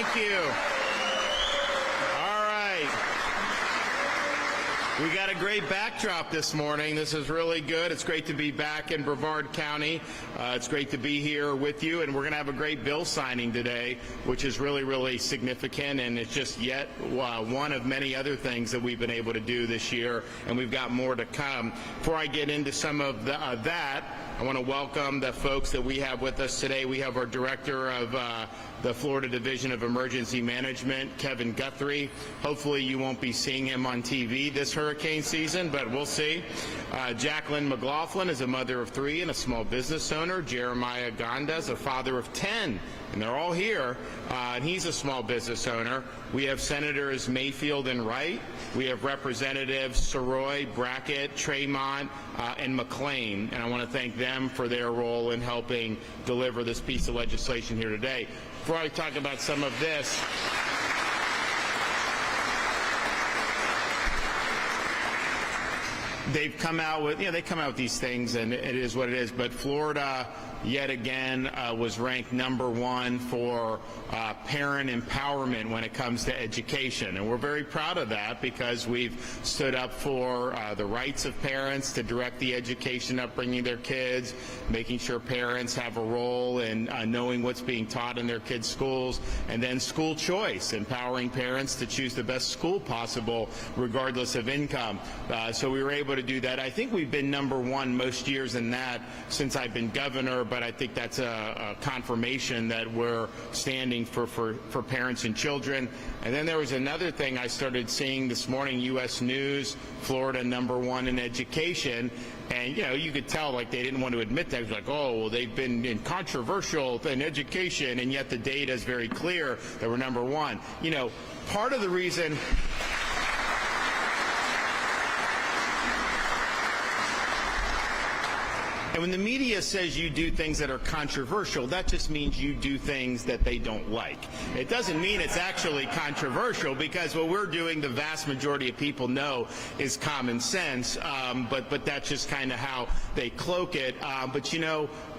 Thank you. All right. We got a great backdrop this morning. This is really good. It's great to be back in Brevard County. It's great to be here with you, and we're going to have a great bill signing today, which is really, really significant, and it's just yet one of many other things that we've been able to do this year, and we've got more to come. Before I get into some of that, I want to welcome the folks that we have with us today. We have our Director of the Florida Division of Emergency Management, Kevin Guthrie. Hopefully you won't be seeing him on TV this hurricane season, but we'll see. Jacqueline McLaughlin is a mother of 3 and a small business owner. Jeremiah Gonda is a father of 10, and they're all here, and he's a small business owner. We have Senators Mayfield and Wright. We have Representatives Soroy, Brackett, Tremont, and McLean, and I want to thank them for their role in helping deliver this piece of legislation here today. Before I talk about some of this, they've come out with, they come out with these things, and it is what it is. But Florida, yet again, was ranked #1 for parent empowerment when it comes to education. And we're very proud of that because we've stood up for the rights of parents to direct the education upbringing their kids, making sure parents have a role in knowing what's being taught in their kids' schools, and then school choice, empowering parents to choose the best school possible regardless of income. So we were able to do that. I think we've been #1 most years in that since I've been governor, but I think that's a confirmation that we're standing for parents and children. And then there was another thing I started seeing this morning, U.S. News, Florida #1 in education. And, you could tell, like, they didn't want to admit that. It was like, oh, well, they've been controversial in education, and yet the data is very clear that we're #1. Part of the reason... And when the media says you do things that are controversial, that just means you do things that they don't like. It doesn't mean it's actually controversial, because what we're doing, the vast majority of people know, is common sense, but that's just kind of how they cloak it. But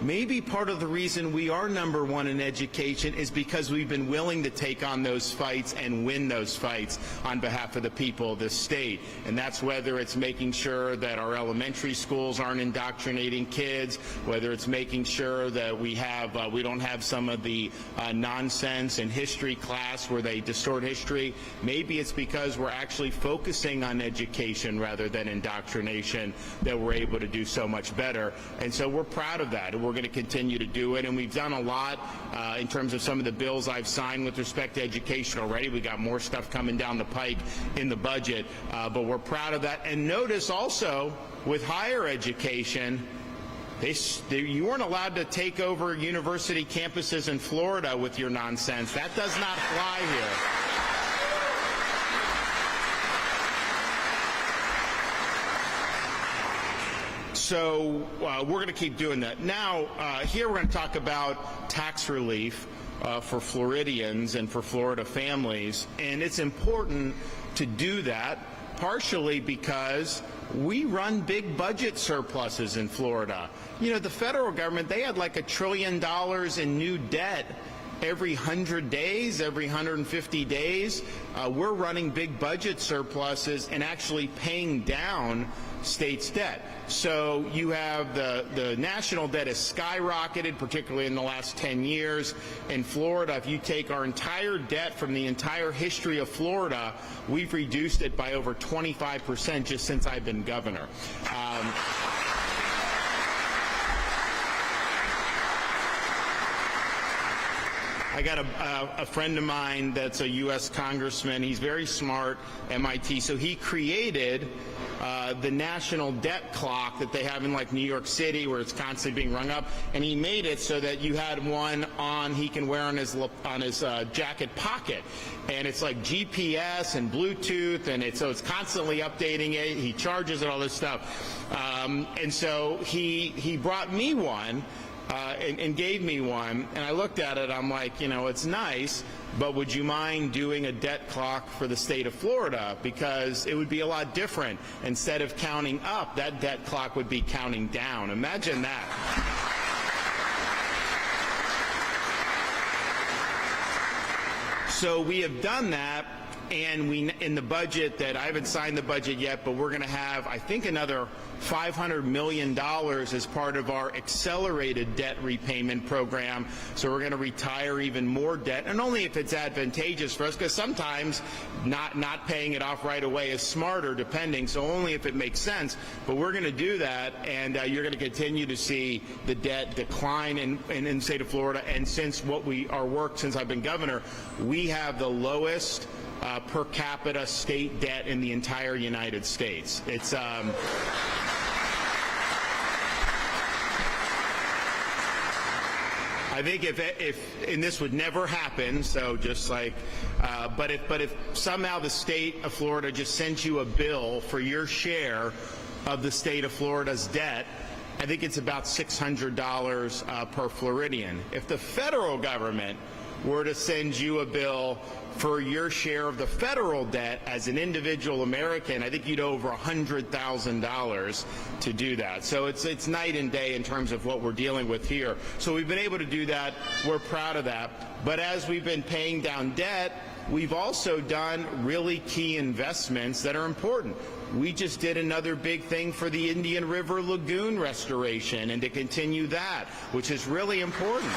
maybe part of the reason we are #1 in education is because we've been willing to take on those fights and win those fights on behalf of the people of this state. And that's whether it's making sure that our elementary schools aren't indoctrinating kids, whether it's making sure that we don't have some of the nonsense in history class where they distort history. Maybe it's because we're actually focusing on education rather than indoctrination that we're able to do so much better. And so we're proud of that, and we're going to continue to do it. And we've done a lot in terms of some of the bills I've signed with respect to education already. We got more stuff coming down the pike in the budget, but we're proud of that. And notice also with higher education, you weren't allowed to take over university campuses in Florida with your nonsense. That does not fly here. So we're going to keep doing that. Now, here we're going to talk about tax relief for Floridians and for Florida families. And it's important to do that, partially because we run big budget surpluses in Florida. The federal government, they had like $1 trillion in new debt every 100 days, every 150 days. We're running big budget surpluses and actually paying down states' debt. So you have the national debt has skyrocketed, particularly in the last 10 years. In Florida, if you take our entire debt from the entire history of Florida, we've reduced it by over 25% just since I've been governor. I got a friend of mine that's a U.S. congressman. He's very smart, MIT. So he created the national debt clock that they have in like New York City, where it's constantly being rung up, and he made it so that you had one he can wear on his jacket pocket, and it's like GPS and Bluetooth, and so it's constantly updating it. He charges it, all this stuff, and so he brought me one. And gave me one, and I looked at it, I'm like, it's nice, but would you mind doing a debt clock for the state of Florida? Because it would be a lot different. Instead of counting up, that debt clock would be counting down. Imagine that. So we have done that, and we, in the budget that I haven't signed the budget yet, but we're going to have, I think, another $500 million as part of our accelerated debt repayment program. So we're going to retire even more debt, and only if it's advantageous for us, because sometimes not paying it off right away is smarter, depending, so only if it makes sense. But we're going to do that, and you're going to continue to see the debt decline in the state of Florida. And since our work since I've been governor, we have the lowest per capita state debt in the entire United States. It's I think and this would never happen, so just like, but if somehow the state of Florida just sent you a bill for your share of the state of Florida's debt, I think it's about $600 per Floridian. If the federal government were to send you a bill for your share of the federal debt as an individual American, I think you'd owe over $100,000 to do that. So it's night and day in terms of what we're dealing with here. So we've been able to do that. We're proud of that. But as we've been paying down debt, we've also done really key investments that are important. We just did another big thing for the Indian River Lagoon restoration, and to continue that, which is really important.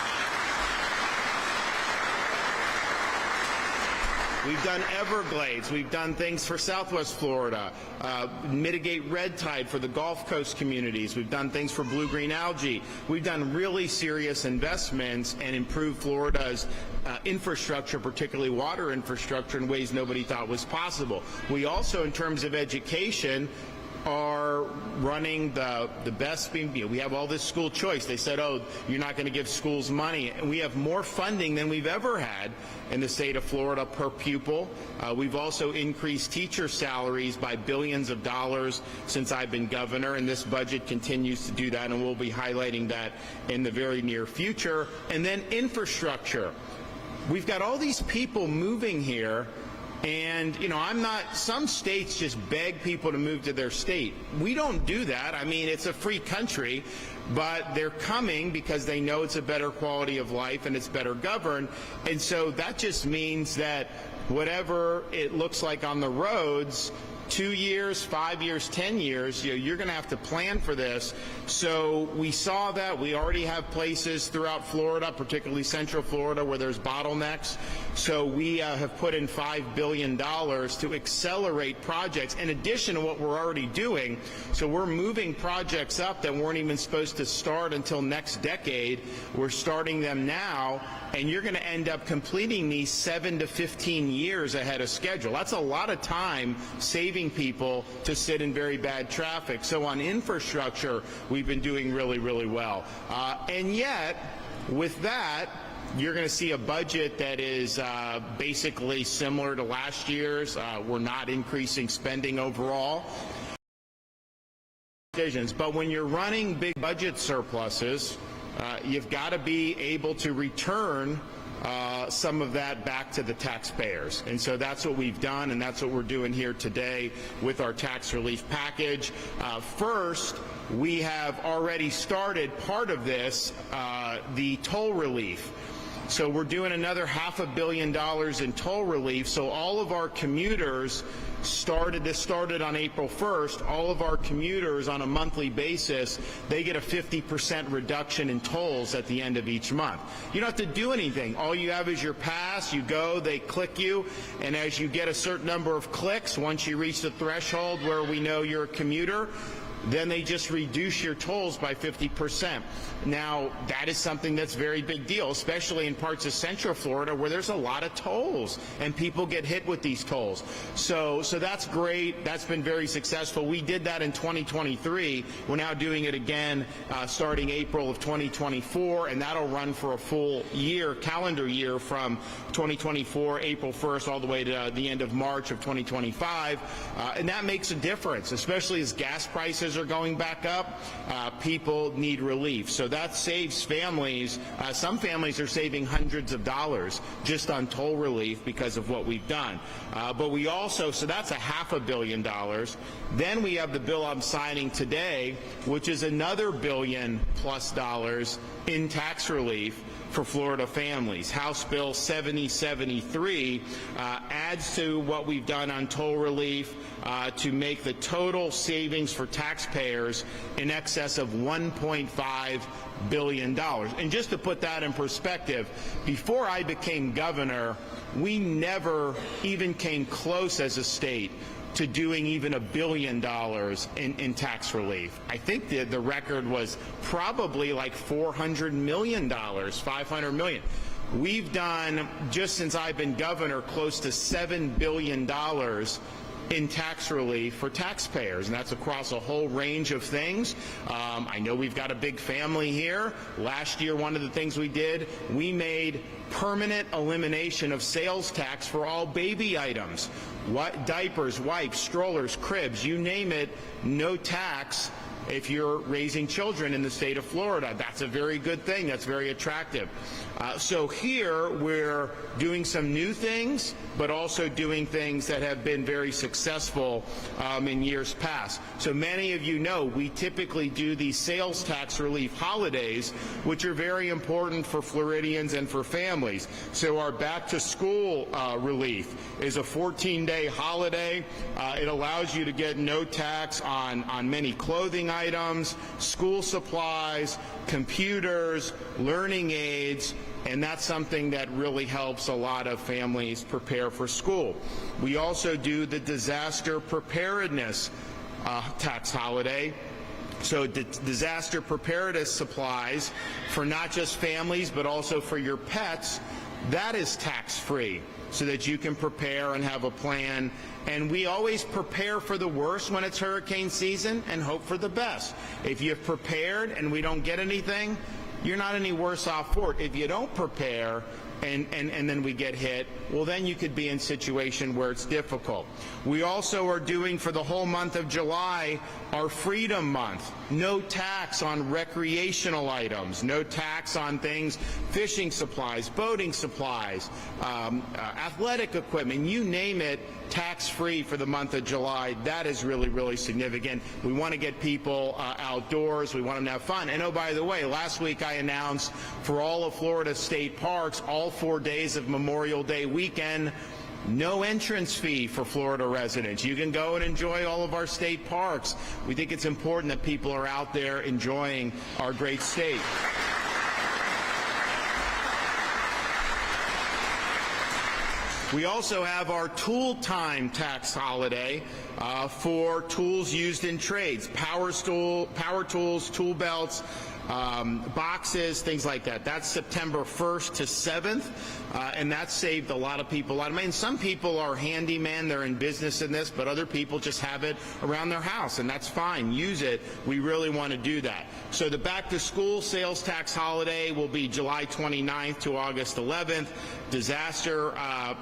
We've done Everglades. We've done things for Southwest Florida, mitigate red tide for the Gulf Coast communities. We've done things for blue-green algae. We've done really serious investments and improved Florida's infrastructure, particularly water infrastructure, in ways nobody thought was possible. We also, in terms of education, are running the best. We have all this school choice. They said, oh, you're not going to give schools money. And we have more funding than we've ever had in the state of Florida per pupil. We've also increased teacher salaries by billions of dollars since I've been governor, and this budget continues to do that, and we'll be highlighting that in the very near future. And then infrastructure. We've got all these people moving here. And, some states just beg people to move to their state. We don't do that. I mean, it's a free country, but they're coming because they know it's a better quality of life and it's better governed. And so that just means that whatever it looks like on the roads, 2 years, 5 years, 10 years, you're going to have to plan for this. So we saw that. We already have places throughout Florida, particularly Central Florida, where there's bottlenecks. So we have put in $5 billion to accelerate projects in addition to what we're already doing. So we're moving projects up that weren't even supposed to start until next decade. We're starting them now, and you're going to end up completing these 7 to 15 years ahead of schedule. That's a lot of time saving people to sit in very bad traffic. So on infrastructure, we've been doing really, really well. And yet, with that, you're going to see a budget that is basically similar to last year's. We're not increasing spending overall. But when you're running big budget surpluses, you've got to be able to return some of that back to the taxpayers. And so that's what we've done, and that's what we're doing here today with our tax relief package. First, we have already started part of this, the toll relief. So we're doing another $500 million in toll relief. So all of our commuters this started on April 1st. All of our commuters on a monthly basis, they get a 50% reduction in tolls at the end of each month. You don't have to do anything. All you have is your pass. You go, they click you, and as you get a certain number of clicks, once you reach the threshold where we know you're a commuter, then they just reduce your tolls by 50%. Now, that is something that's a very big deal, especially in parts of Central Florida where there's a lot of tolls and people get hit with these tolls. So that's great. That's been very successful. We did that in 2023. We're now doing it again starting April of 2024, and that'll run for a full year, calendar year, from 2024, April 1st, all the way to the end of March of 2025. And that makes a difference, especially as gas prices are going back up. People need relief. So that saves families. Some families are saving hundreds of dollars just on toll relief because of what we've done. But we also, so that's $500 million. Then we have the bill I'm signing today, which is another $1 billion+ in tax relief. for Florida families. House Bill 7073 adds to what we've done on toll relief to make the total savings for taxpayers in excess of $1.5 billion. And just to put that in perspective, before I became governor, we never even came close as a state to doing even $1 billion in tax relief. I think the record was probably like $400 million, $500 million. We've done, just since I've been governor, close to $7 billion in tax relief for taxpayers, and that's across a whole range of things. I know we've got a big family here. Last year, one of the things we did, we made permanent elimination of sales tax for all baby items. Diapers, wipes, strollers, cribs, you name it, no tax if you're raising children in the state of Florida. That's a very good thing. That's very attractive. So here we're doing some new things, but also doing things that have been very successful in years past. So many of you know we typically do these sales tax relief holidays, which are very important for Floridians and for families. So our back to school relief is a 14-day holiday. It allows you to get no tax on many clothing items, school supplies, computers, learning aids, and that's something that really helps a lot of families prepare for school. We also do the disaster preparedness tax holiday. So disaster preparedness supplies for not just families but also for your pets, that is tax-free, so that you can prepare and have a plan. And we always prepare for the worst when it's hurricane season and hope for the best. If you've prepared and we don't get anything, you're not any worse off for it. If you don't prepare and then we get hit, well, then you could be in a situation where it's difficult. We also are doing for the whole month of July our Freedom Month. No tax on recreational items, no tax on things, fishing supplies, boating supplies, athletic equipment, you name it, tax-free for the month of July. That is really, really significant. We want to get people outdoors. We want them to have fun. And oh, by the way, last week I announced for all of Florida state parks, all 4 days of Memorial Day weekend, no entrance fee for Florida residents. You can go and enjoy all of our state parks. We think it's important that people are out there enjoying our great state. We also have our tool time tax holiday for tools used in trades, power tools, tool belts, boxes, things like that. That's September 1st to 7th, and that saved a lot of people a lot of money. And some people are handyman, they're in business in this, but other people just have it around their house, and that's fine. Use it. We really want to do that. So the back to school sales tax holiday will be July 29th to August 11th. Disaster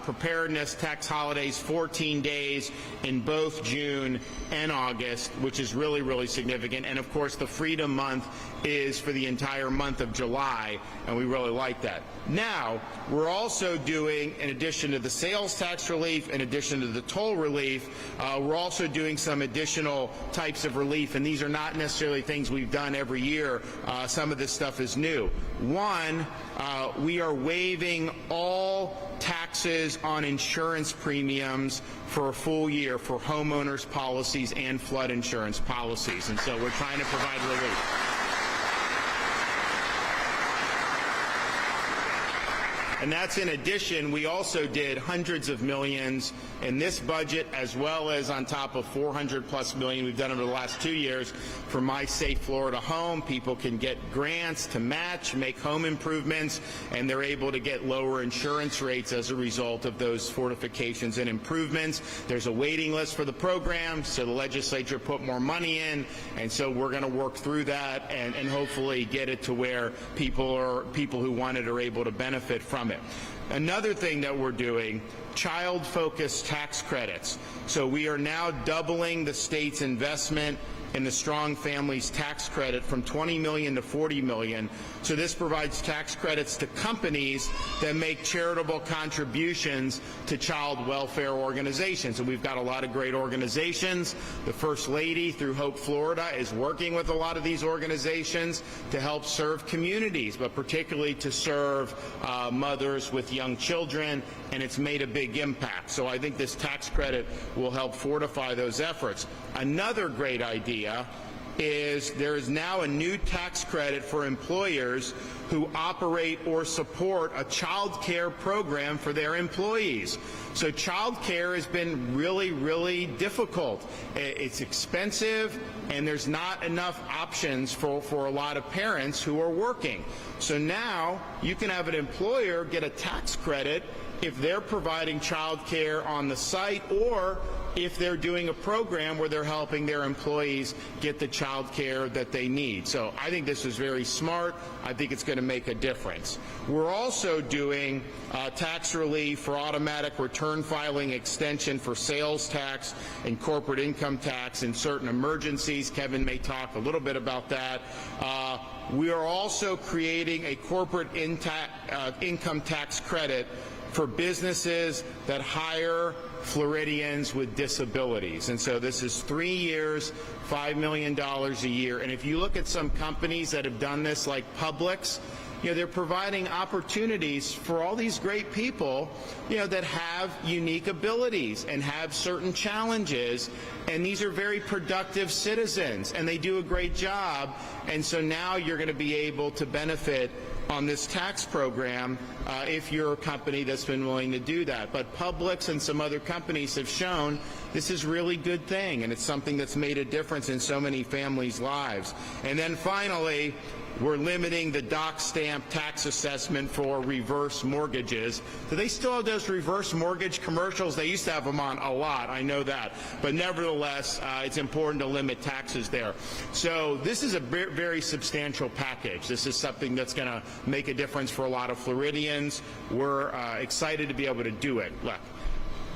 preparedness tax holidays, 14 days in both June and August, which is really, really significant. And of course, the Freedom Month is for the entire month of July, and we really like that. Now, we're also doing, in addition to the sales tax relief, in addition to the toll relief, we're also doing some additional types of relief, and these are not necessarily things we've done every year. Some of this stuff is new. One, we are waiving all taxes on insurance premiums for a full year for homeowners policies and flood insurance policies, and so we're trying to provide relief. And that's in addition, we also did hundreds of millions in this budget, as well as on top of $400+ million we've done over the last 2 years for My Safe Florida Home. People can get grants to match, make home improvements, and they're able to get lower insurance rates as a result of those fortifications and improvements. There's a waiting list for the program, so the legislature put more money in, and so we're going to work through that and hopefully get it to where people who want it are able to benefit from it. Another thing that we're doing, child-focused tax credits. So we are now doubling the state's investment in the Strong Families Tax Credit from $20 million to $40 million. So this provides tax credits to companies that make charitable contributions to child welfare organizations. And we've got a lot of great organizations. The First Lady, through Hope Florida, is working with a lot of these organizations to help serve communities, but particularly to serve mothers with young children, and it's made a big impact. So I think this tax credit will help fortify those efforts. Another great idea is there is now a new tax credit for employers who operate or support a child care program for their employees. So child care has been really, really difficult. It's expensive, and there's not enough options for a lot of parents who are working. So now you can have an employer get a tax credit if they're providing child care on the site, or if they're doing a program where they're helping their employees get the child care that they need. So I think this is very smart. I think it's going to make a difference. We're also doing tax relief for automatic return filing extension for sales tax and corporate income tax in certain emergencies. Kevin may talk a little bit about that. We are also creating a corporate income tax credit for businesses that hire Floridians with disabilities. And so this is 3 years, $5 million a year. And if you look at some companies that have done this, like Publix, they're providing opportunities for all these great people, that have unique abilities and have certain challenges, and these are very productive citizens, and they do a great job. And so now you're going to be able to benefit on this tax program if you're a company that's been willing to do that. But Publix and some other companies have shown this is a really good thing, and it's something that's made a difference in so many families' lives. And then finally, we're limiting the doc stamp tax assessment for reverse mortgages. Do they still have those reverse mortgage commercials? They used to have them on a lot, I know that. But nevertheless, it's important to limit taxes there. So this is a very substantial package. This is something that's going to make a difference for a lot of Floridians. We're excited to be able to do it. Look,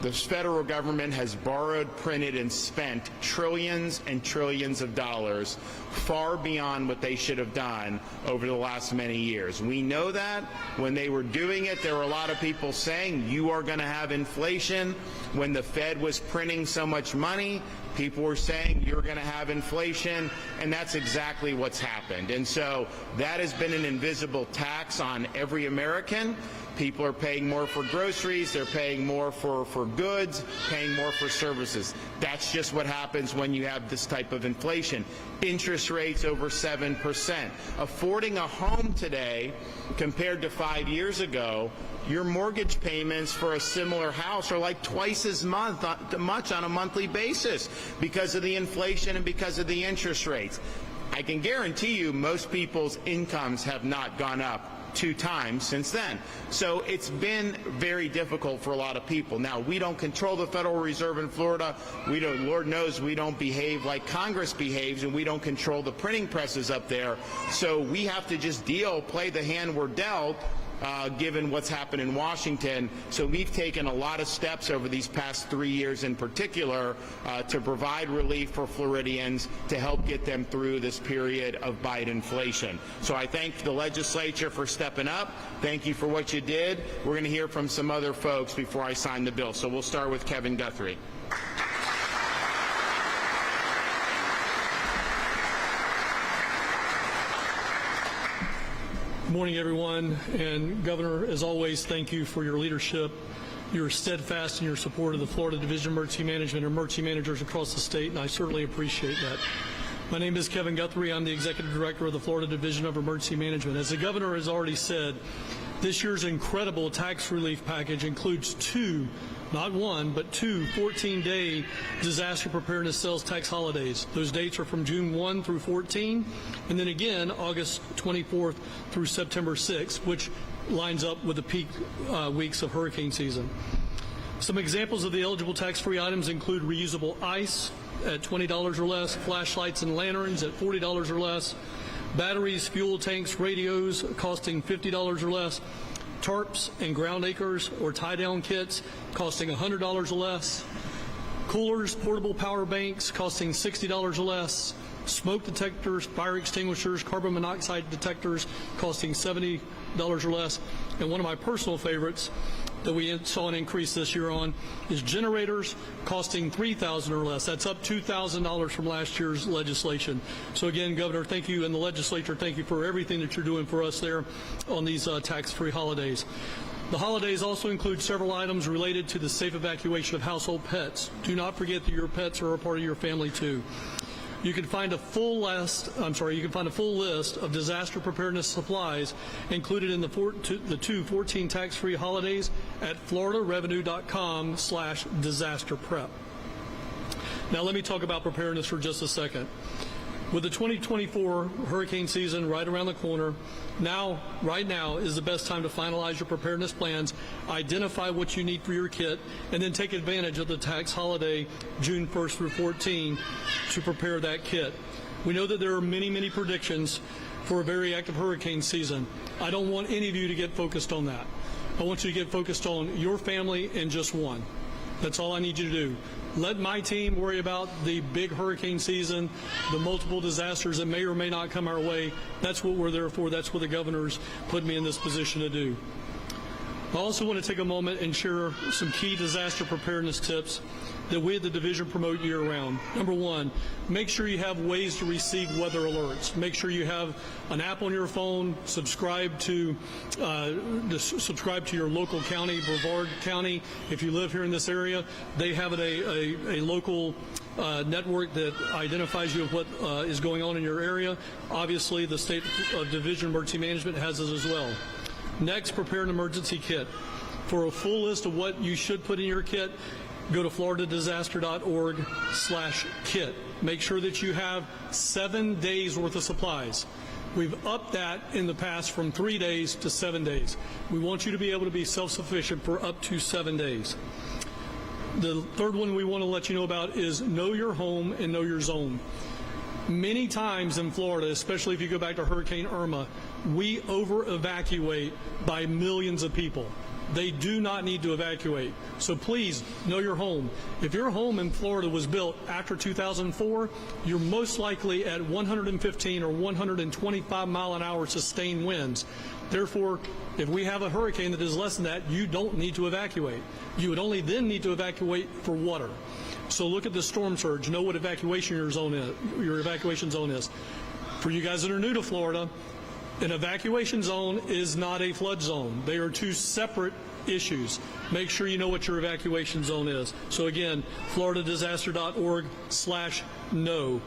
the federal government has borrowed, printed, and spent trillions and trillions of dollars, far beyond what they should have done over the last many years. We know that. When they were doing it, there were a lot of people saying, you are going to have inflation. When the Fed was printing so much money, people were saying you're going to have inflation, and that's exactly what's happened. And so that has been an invisible tax on every American. People are paying more for groceries, they're paying more for goods, paying more for services. That's just what happens when you have this type of inflation. Interest rates over 7%. Affording a home today, compared to 5 years ago, your mortgage payments for a similar house are like twice as much on a monthly basis because of the inflation and because of the interest rates. I can guarantee you most people's incomes have not gone up 2 times since then. So it's been very difficult for a lot of people. Now, we don't control the Federal Reserve in Florida. We don't, Lord knows we don't behave like Congress behaves, and we don't control the printing presses up there. So we have to just play the hand we're dealt, given what's happened in Washington. So we've taken a lot of steps over these past 3 years in particular to provide relief for Floridians to help get them through this period of Biden inflation. So I thank the legislature for stepping up. Thank you for what you did. We're going to hear from some other folks before I sign the bill. So we'll start with Kevin Guthrie. Good morning, everyone. And Governor, as always, thank you for your leadership. You're steadfast in your support of the Florida Division of Emergency Management and emergency managers across the state, and I certainly appreciate that. My name is Kevin Guthrie. I'm the Executive Director of the Florida Division of Emergency Management. As the Governor has already said, this year's incredible tax relief package includes 2, not 1, but 2 14-day disaster preparedness sales tax holidays. Those dates are from June 1 through 14, and then again August 24th through September 6th, which lines up with the peak weeks of hurricane season. Some examples of the eligible tax-free items include reusable ice at $20 or less, flashlights and lanterns at $40 or less, batteries, fuel tanks, radios costing $50 or less, tarps and ground anchors or tie-down kits costing $100 or less, coolers, portable power banks costing $60 or less, smoke detectors, fire extinguishers, carbon monoxide detectors costing $70 or less. And one of my personal favorites that we saw an increase this year on is generators costing $3,000 or less. That's up $2,000 from last year's legislation. So again, Governor, thank you, and the legislature, thank you for everything that you're doing for us there on these tax-free holidays. The holidays also include several items related to the safe evacuation of household pets. Do not forget that your pets are a part of your family too. You can find a full list of disaster preparedness supplies included in the two 14 tax-free holidays at floridarevenue.com/disasterprep. Now let me talk about preparedness for just a second. With the 2024 hurricane season right around the corner, right now is the best time to finalize your preparedness plans, identify what you need for your kit, and then take advantage of the tax holiday June 1st through 14 to prepare that kit. We know that there are many, many predictions for a very active hurricane season. I don't want any of you to get focused on that. I want you to get focused on your family and just one. That's all I need you to do. Let my team worry about the big hurricane season, the multiple disasters that may or may not come our way. That's what we're there for. That's what the governor's put me in this position to do. I also want to take a moment and share some key disaster preparedness tips that we at the division promote year-round. Number one, make sure you have ways to receive weather alerts. Make sure you have an app on your phone. Subscribe to your local county, Brevard County. If you live here in this area, they have a local network that identifies you of what is going on in your area. Obviously, the State Division of Emergency Management has it as well. Next, prepare an emergency kit. For a full list of what you should put in your kit, go to floridadisaster.org/kit. Make sure that you have 7 days worth of supplies. We've upped that in the past from 3 days to 7 days. We want you to be able to be self-sufficient for up to 7 days. The third one we want to let you know about is know your home and know your zone. Many times in Florida, especially if you go back to Hurricane Irma, we over-evacuate by millions of people. They do not need to evacuate. So please know your home. If your home in Florida was built after 2004, you're most likely at 115 or 125 mile an hour sustained winds. Therefore, if we have a hurricane that is less than that, you don't need to evacuate. You would only then need to evacuate for water. So look at the storm surge. Know what your evacuation zone is. For you guys that are new to Florida, an evacuation zone is not a flood zone. They are two separate issues. Make sure you know what your evacuation zone is. So again, floridadisaster.org/know.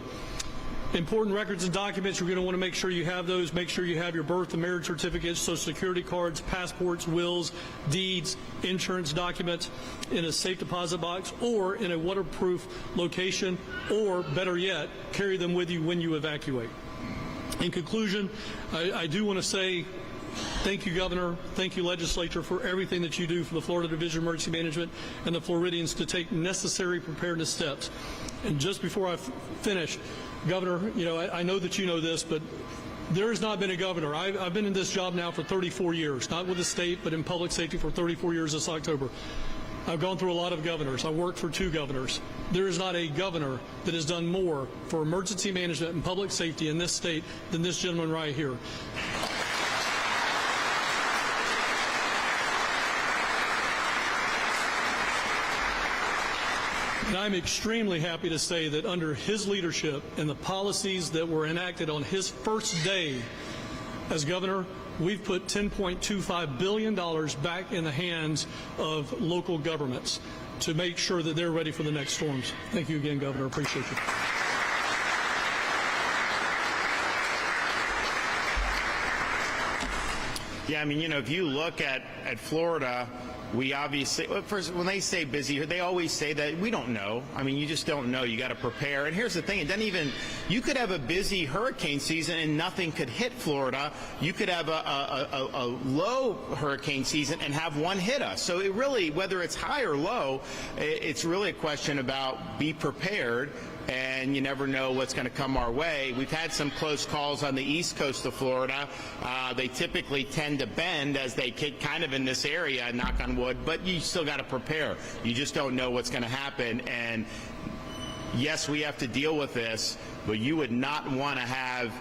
Important records and documents, you're going to want to make sure you have those. Make sure you have your birth and marriage certificates, Social Security cards, passports, wills, deeds, insurance documents in a safe deposit box or in a waterproof location, or better yet, carry them with you when you evacuate. In conclusion, I do want to say thank you, Governor, thank you, Legislature, for everything that you do for the Florida Division of Emergency Management and the Floridians to take necessary preparedness steps. And just before I finish, Governor, I know that you know this, but there has not been a governor. I've been in this job now for 34 years, not with the state, but in public safety for 34 years this October. I've gone through a lot of governors. I worked for 2 governors. There is not a governor that has done more for emergency management and public safety in this state than this gentleman right here. And I'm extremely happy to say that under his leadership and the policies that were enacted on his first day as governor, we've put $10.25 billion back in the hands of local governments to make sure that they're ready for the next storms. Thank you again, Governor. Appreciate you. Yeah, I mean, if you look at Florida, we obviously, first, when they say busy, they always say that we don't know. I mean, you just don't know. You got to prepare. And here's the thing. It doesn't even, you could have a busy hurricane season and nothing could hit Florida. You could have a low hurricane season and have one hit us. So it really, whether it's high or low, it's really a question about be prepared. And you never know what's going to come our way. We've had some close calls on the east coast of Florida. They typically tend to bend as they get kind of in this area, knock on wood, but you still got to prepare. You just don't know what's going to happen. And yes, we have to deal with this, but you would not want to have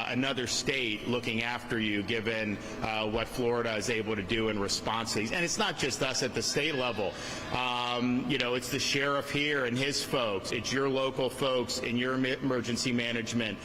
another state looking after you, given what Florida is able to do in response to these. And it's not just us at the state level. You know, it's the sheriff here and his folks. It's your local folks in your emergency management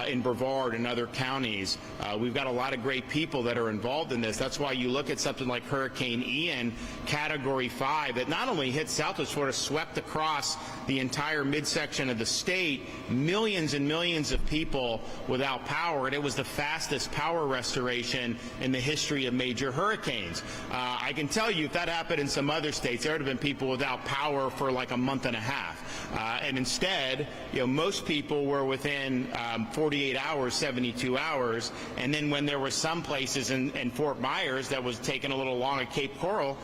in Brevard and other counties. We've got a lot of great people that are involved in this. That's why you look at something like Hurricane Ian, Category 5, that not only hit Southwest Florida, swept across the entire midsection of the state, millions and millions of people without power, and it was the fastest power restoration in the history of major hurricanes. I can tell you, if that happened in some other states, there would have been people without power for like a month and a half. And instead, you know, most people were within 48 hours, 72 hours, and then when there were some places in Fort Myers that was taking a little long at Cape Coral,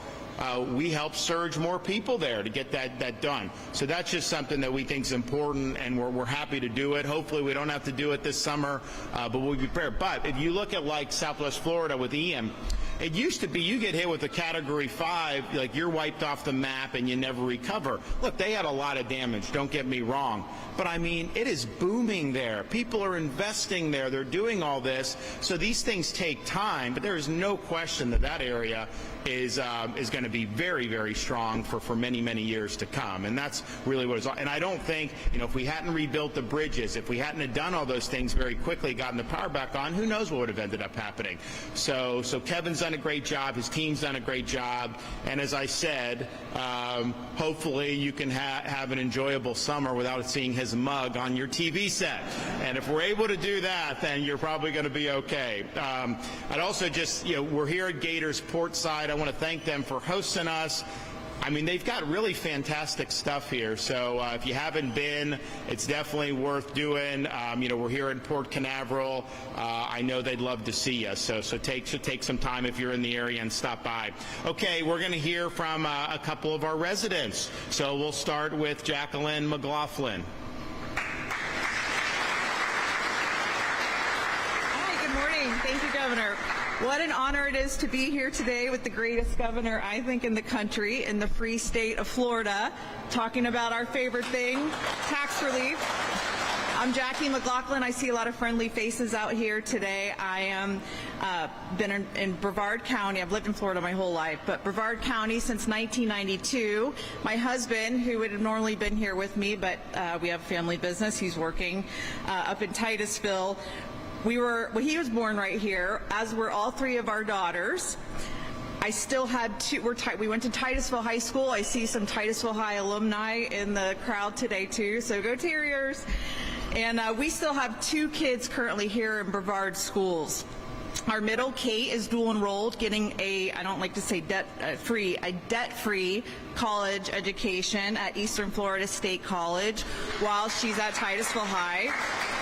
we helped surge more people there to get that done. So that's just something that we think is important, and we're happy to do it. Hopefully we don't have to do it this summer, but we'll be prepared. But if you look at like Southwest Florida with Ian, it used to be you get hit with a Category 5, like you're wiped off the map and you never recover. Look, they had a lot of damage, don't get me wrong. But I mean, it is booming there. People are investing there. They're doing all this. So these things take time, but there is no question that that area is going to be very, very strong for many, many years to come. And that's really what it's all. And I don't think, you know, if we hadn't rebuilt the bridges, if we hadn't have done all those things very quickly, gotten the power back on, who knows what would have ended up happening. So Kevin's done a great job. His team's done a great job. And as I said, hopefully you can have an enjoyable summer without seeing his mug on your TV set. And if we're able to do that, then you're probably going to be okay. I'd also just, you know, we're here at Gator's Portside. I want to thank them for hosting us. I mean, they've got really fantastic stuff here. So if you haven't been, it's definitely worth doing. You know, we're here in Port Canaveral. I know they'd love to see you. So take some time if you're in the area and stop by. Okay, we're going to hear from a couple of our residents. So we'll start with Jacqueline McLaughlin. Hi, good morning. Thank you, Governor. What an honor it is to be here today with the greatest governor, I think, in the country, in the free state of Florida, talking about our favorite thing, tax relief. I'm Jackie McLaughlin. I see a lot of friendly faces out here today. I am been in Brevard County. I've lived in Florida my whole life, but Brevard County since 1992. My husband, who would have normally been here with me, but we have family business, he's working up in Titusville. He was born right here, as were all three of our daughters. I still had two. We went to Titusville High School. I see some Titusville High alumni in the crowd today too, so go Terriers. And we still have two kids currently here in Brevard schools. Our middle, Kate, is dual enrolled, getting a, I don't like to say debt-free, a debt-free college education at Eastern Florida State College while she's at Titusville High.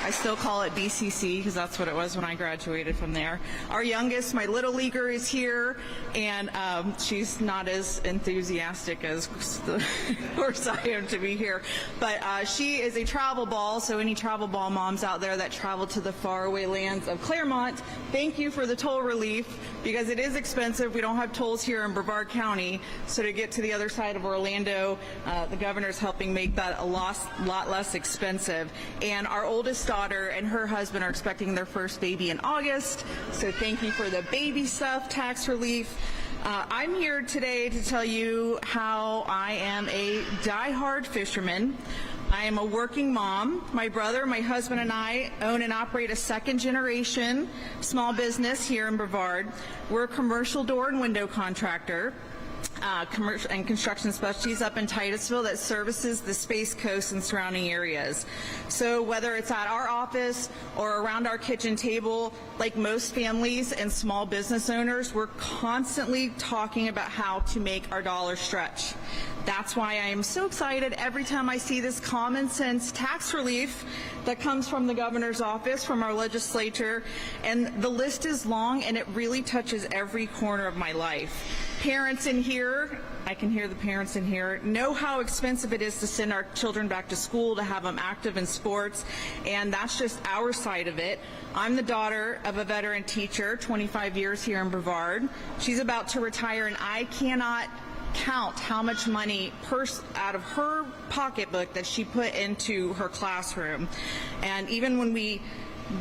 I still call it BCC because that's what it was when I graduated from there. Our youngest, my little leaguer, is here, and she's not as enthusiastic as, of course, I am to be here. But she is a travel ball, so any travel ball moms out there that travel to the faraway lands of Claremont, thank you for the toll relief, because it is expensive. We don't have tolls here in Brevard County, so to get to the other side of Orlando, the governor's helping make that a lot less expensive. And our oldest daughter and her husband are expecting their first baby in August, so thank you for the baby stuff, tax relief. I'm here today to tell you how I am a diehard fisherman. I am a working mom. My brother, my husband, and I own and operate a second-generation small business here in Brevard. We're a commercial door and window contractor. Commercial and construction specialties up in Titusville that services the Space Coast and surrounding areas. So whether it's at our office or around our kitchen table, like most families and small business owners, we're constantly talking about how to make our dollars stretch. That's why I am so excited every time I see this common sense tax relief that comes from the governor's office, from our legislature, and the list is long and it really touches every corner of my life. Parents in here, I can hear the parents in here, know how expensive it is to send our children back to school, to have them active in sports, and that's just our side of it. I'm the daughter of a veteran teacher, 25 years here in Brevard. She's about to retire, and I cannot count how much money out of her pocketbook that she put into her classroom. And even when we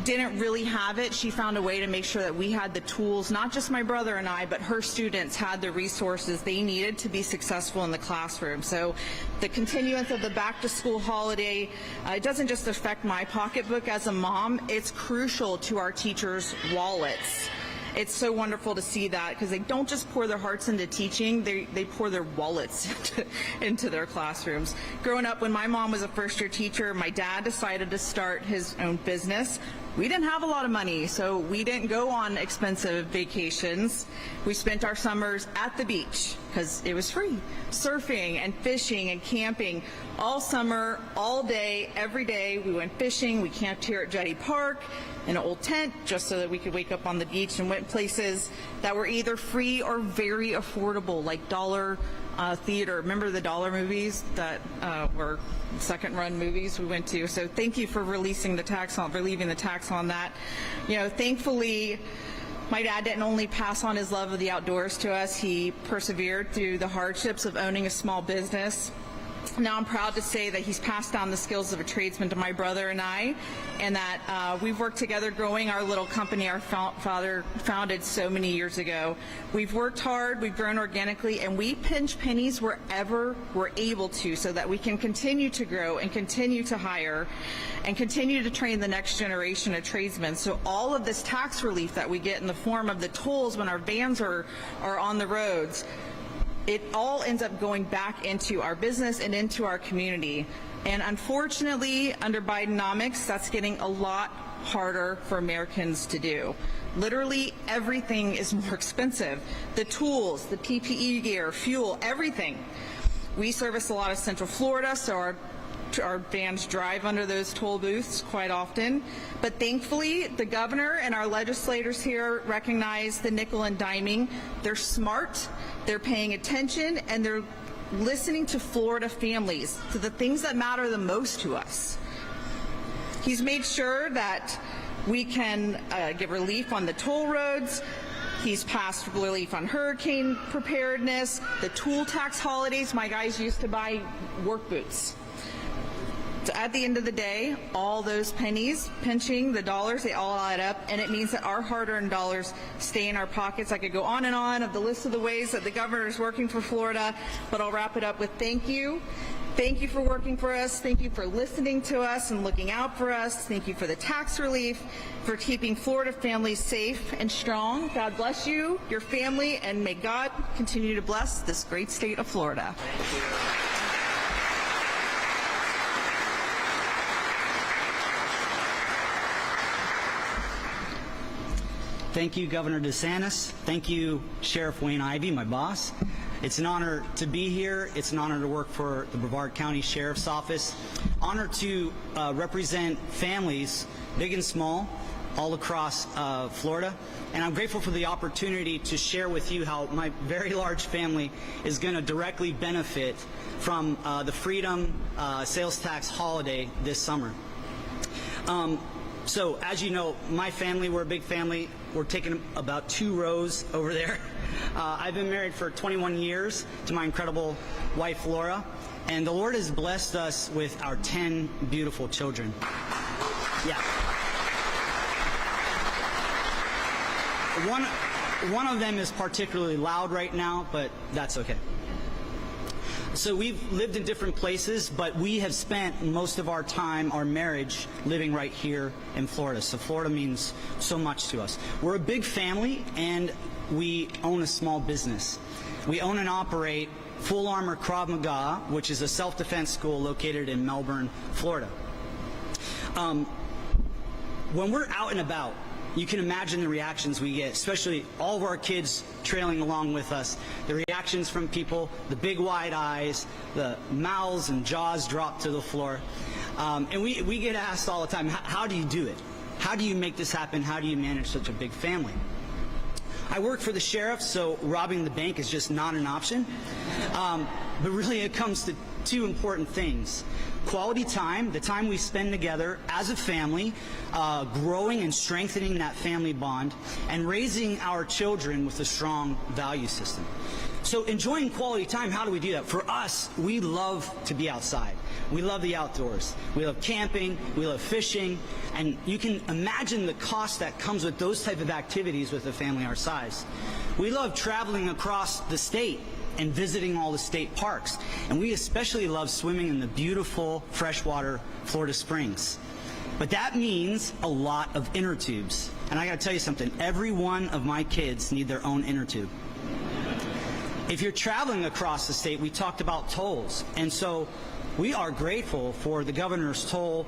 didn't really have it, she found a way to make sure that we had the tools, not just my brother and I, but her students had the resources they needed to be successful in the classroom. So the continuance of the back to school holiday, it doesn't just affect my pocketbook as a mom, it's crucial to our teachers' wallets. It's so wonderful to see that, because they don't just pour their hearts into teaching, they pour their wallets into their classrooms. Growing up, when my mom was a first-year teacher, my dad decided to start his own business. We didn't have a lot of money, so we didn't go on expensive vacations. We spent our summers at the beach because it was free. Surfing and fishing and camping all summer, all day, every day. We went fishing. We camped here at Jetty Park in an old tent just so that we could wake up on the beach, and went places that were either free or very affordable, like Dollar Theater. Remember the Dollar movies that were second-run movies we went to? So thank you for relieving the tax on that. You know, thankfully, my dad didn't only pass on his love of the outdoors to us, he persevered through the hardships of owning a small business. Now I'm proud to say that he's passed down the skills of a tradesman to my brother and I, and that we've worked together growing our little company our father founded so many years ago. We've worked hard, we've grown organically, and we pinch pennies wherever we're able to so that we can continue to grow and continue to hire and continue to train the next generation of tradesmen. So all of this tax relief that we get in the form of the tolls when our vans are on the roads, it all ends up going back into our business and into our community. And unfortunately, under Bidenomics, that's getting a lot harder for Americans to do. Literally everything is more expensive. The tools, the PPE gear, fuel, everything. We service a lot of Central Florida, so our vans drive under those toll booths quite often. But thankfully, the governor and our legislators here recognize the nickel and diming. They're smart, they're paying attention, and they're listening to Florida families, to the things that matter the most to us. He's made sure that we can get relief on the toll roads. He's passed relief on hurricane preparedness, the tool tax holidays. My guys used to buy work boots. So at the end of the day, all those pennies, pinching the dollars, they all add up, and it means that our hard-earned dollars stay in our pockets. I could go on and on of the list of the ways that the governor is working for Florida, but I'll wrap it up with thank you. Thank you for working for us. Thank you for listening to us and looking out for us. Thank you for the tax relief, for keeping Florida families safe and strong. God bless you, your family, and may God continue to bless this great state of Florida. Thank you, Governor DeSantis. Thank you, Sheriff Wayne Ivey, my boss. It's an honor to be here. It's an honor to work for the Brevard County Sheriff's Office. Honor to represent families, big and small, all across Florida. And I'm grateful for the opportunity to share with you how my very large family is going to directly benefit from the Freedom Sales Tax holiday this summer. So, as you know, my family, we're a big family. We're taking about 2 rows over there. I've been married for 21 years to my incredible wife, Laura, and the Lord has blessed us with our 10 beautiful children. Yeah. One of them is particularly loud right now, but that's okay. So we've lived in different places, but we have spent most of our time, our marriage, living right here in Florida. So Florida means so much to us. We're a big family, and we own a small business. We own and operate Full Armor Krav Maga, which is a self-defense school located in Melbourne, Florida. When we're out and about, you can imagine the reactions we get, especially all of our kids trailing along with us. The reactions from people, the big wide eyes, the mouths and jaws drop to the floor. And we get asked all the time, how do you do it? How do you make this happen? How do you manage such a big family? I work for the sheriff, so robbing the bank is just not an option. But really it comes to 2 important things. Quality time, the time we spend together as a family, growing and strengthening that family bond, and raising our children with a strong value system. So enjoying quality time, how do we do that? For us, we love to be outside. We love the outdoors. We love camping, we love fishing, and you can imagine the cost that comes with those type of activities with a family our size. We love traveling across the state and visiting all the state parks, and we especially love swimming in the beautiful freshwater Florida Springs. But that means a lot of inner tubes. And I gotta tell you something, every one of my kids need their own inner tube. If you're traveling across the state, we talked about tolls, and so we are grateful for the governor's toll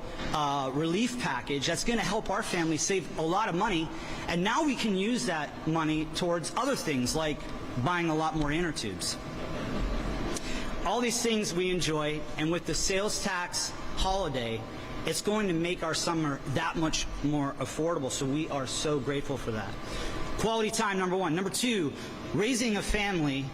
relief package that's going to help our family save a lot of money, and now we can use that money towards other things like buying a lot more inner tubes. All these things we enjoy, and with the sales tax holiday, it's going to make our summer that much more affordable, so we are so grateful for that. Quality time, number one. Number two, raising a family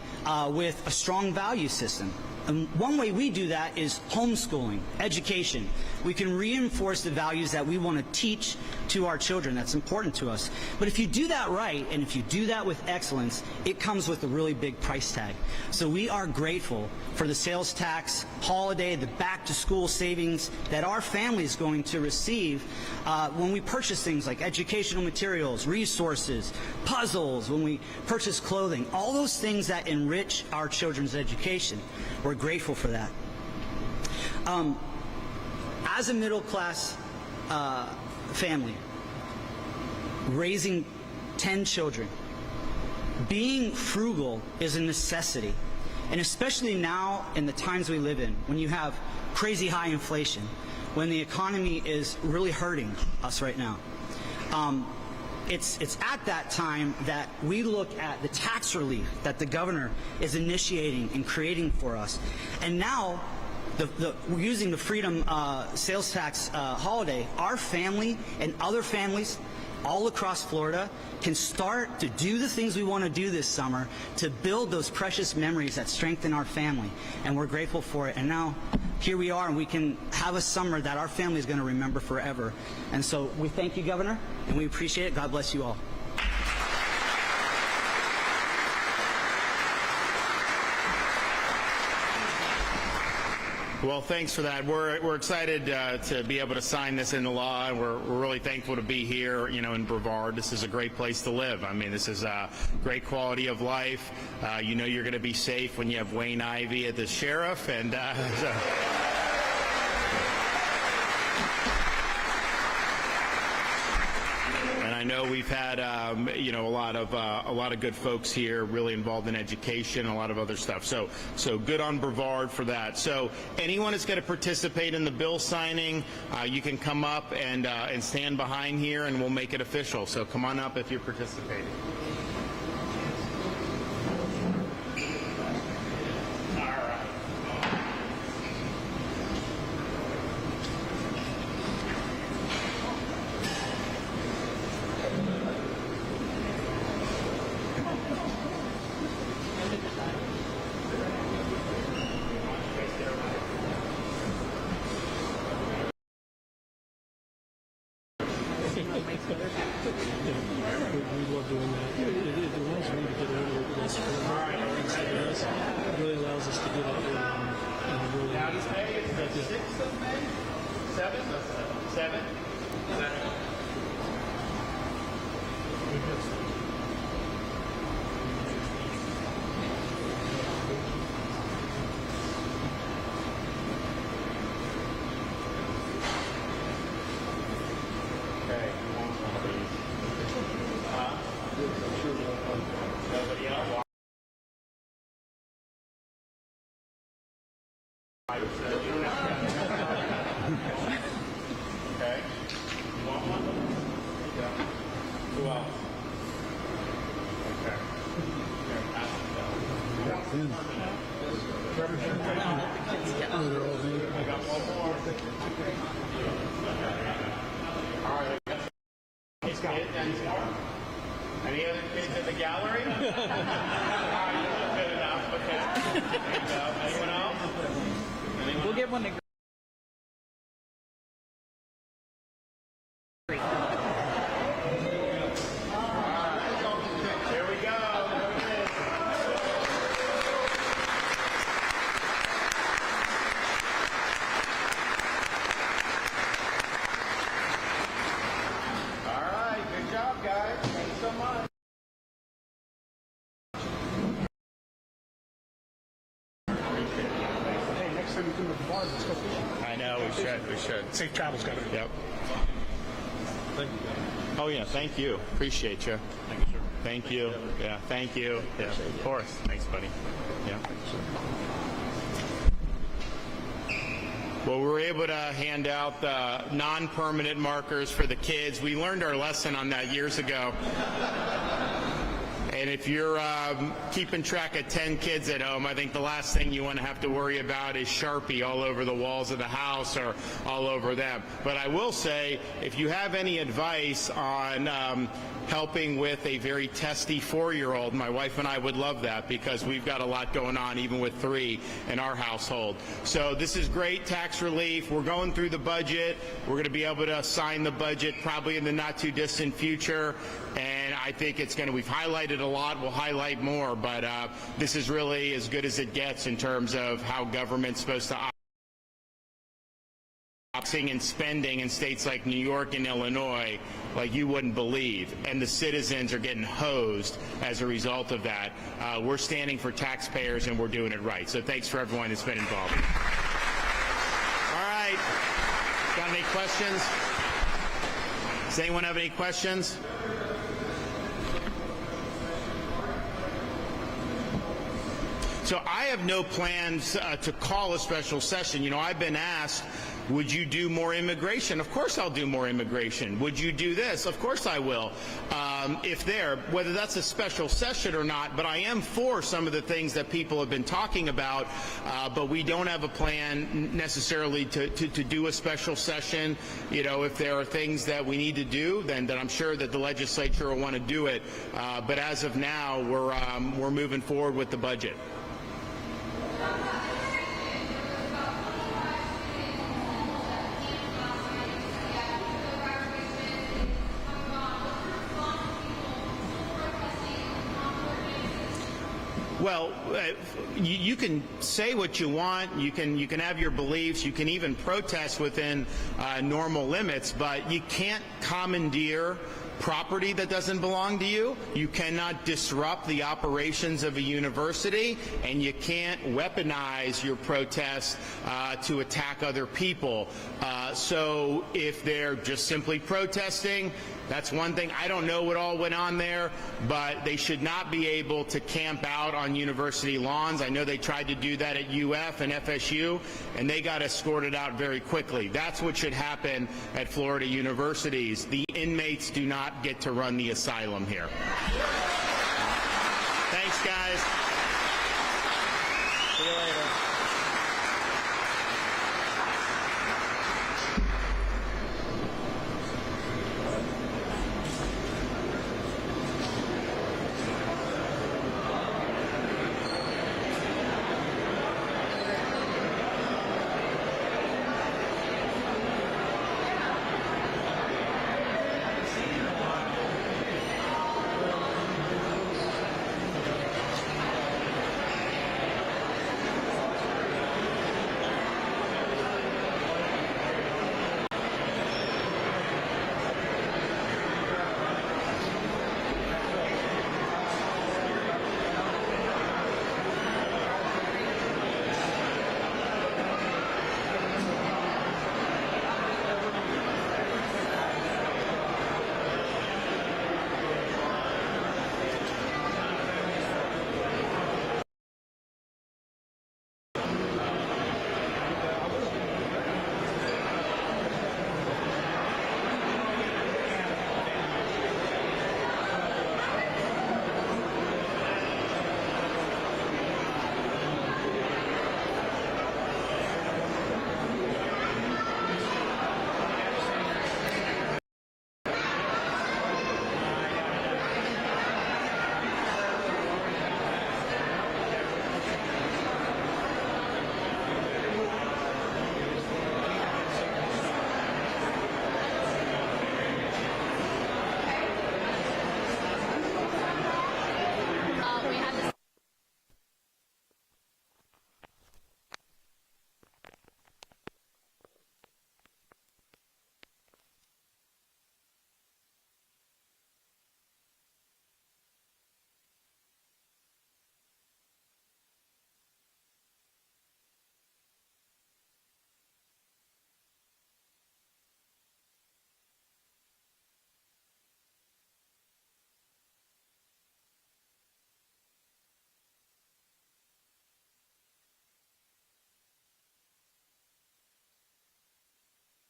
with a strong value system. And one way we do that is homeschooling, education. We can reinforce the values that we want to teach to our children. That's important to us. But if you do that right, and if you do that with excellence, it comes with a really big price tag. So we are grateful for the sales tax holiday, the back-to-school savings that our family is going to receive when we purchase things like educational materials, resources, puzzles, when we purchase clothing, all those things that enrich our children's education. We're grateful for that. As a middle-class family, raising 10 children, being frugal is a necessity. And especially now in the times we live in, when you have crazy high inflation, when the economy is really hurting us right now, it's at that time that we look at the tax relief that the governor is initiating and creating for us. And now, we're using the Freedom Sales Tax holiday, our family and other families all across Florida can start to do the things we want to do this summer to build those precious memories that strengthen our family. And we're grateful for it. And now, here we are, and we can have a summer that our family is going to remember forever. And so we thank you, Governor, and we appreciate it. God bless you all. Well, thanks for that. We're excited to be able to sign this into law, and we're really thankful to be here, you know, in Brevard. This is a great place to live. I mean, this is a great quality of life. You know you're going to be safe when you have Wayne Ivey as the sheriff, and so. I know we've had, you know, a lot of good folks here, really involved in education, a lot of other stuff. So good on Brevard for that. So anyone that's going to participate in the bill signing, you can come up and stand behind here, and we'll make it official. So come on up if you're participating. We love doing that. It allows me to get over it less for it really allows us to get out there and really. Now he's May. Is it 6th of May? 7th? 7th? Okay, you want some of these? Nobody else? Okay. You want one? Yeah. Who else? Okay. Here, pass it down. I got one more. All right. Kids, any other kids in the gallery? All right, good enough. Okay. There you go. Anyone else? We'll give one to Here we go. we come to the bars and stuff. I know, we should. Safe travels, Governor. Yep. Thank you, Governor. Oh, yeah, thank you. Appreciate you. Thank you, sir. Thank you. Yeah, thank you. Yeah, of course. Thanks, buddy. Yeah. Well, we were able to hand out the non-permanent markers for the kids. We learned our lesson on that years ago. And if you're keeping track of 10 kids at home, I think the last thing you want to have to worry about is Sharpie all over the walls of the house or all over them. But I will say, if you have any advice on helping with a very testy 4-year-old, my wife and I would love that, because we've got a lot going on even with 3 in our household. So this is great tax relief. We're going through the budget. We're going to be able to sign the budget probably in the not too distant future. And I think it's going to, we've highlighted a lot, we'll highlight more, but this is really as good as it gets in terms of how government's supposed to and spending in states like New York and Illinois like you wouldn't believe, and the citizens are getting hosed as a result of that. We're standing for taxpayers and we're doing it right. So thanks for everyone that's been involved. All right, got any questions? Does anyone have any questions? So I have no plans to call a special session. You know, I've been asked, would you do more immigration? Of course I'll do more immigration. Would you do this? Of course I will. Whether that's a special session or not, but I am for some of the things that people have been talking about, but we don't have a plan necessarily to do a special session. You know, if there are things that we need to do, then I'm sure that the legislature will want to do it. But as of now, we're moving forward with the budget. Well, you can say what you want. You can have your beliefs. You can even protest within normal limits, but you can't commandeer property that doesn't belong to you. You cannot disrupt the operations of a university, and you can't weaponize your protests to attack other people. So if they're just simply protesting, that's one thing. I don't know what all went on there, but they should not be able to camp out on university lawns. I know they tried to do that at UF and FSU, and they got escorted out very quickly. That's what should happen at Florida universities. The inmates do not get to run the asylum here. Thanks, guys. See you later.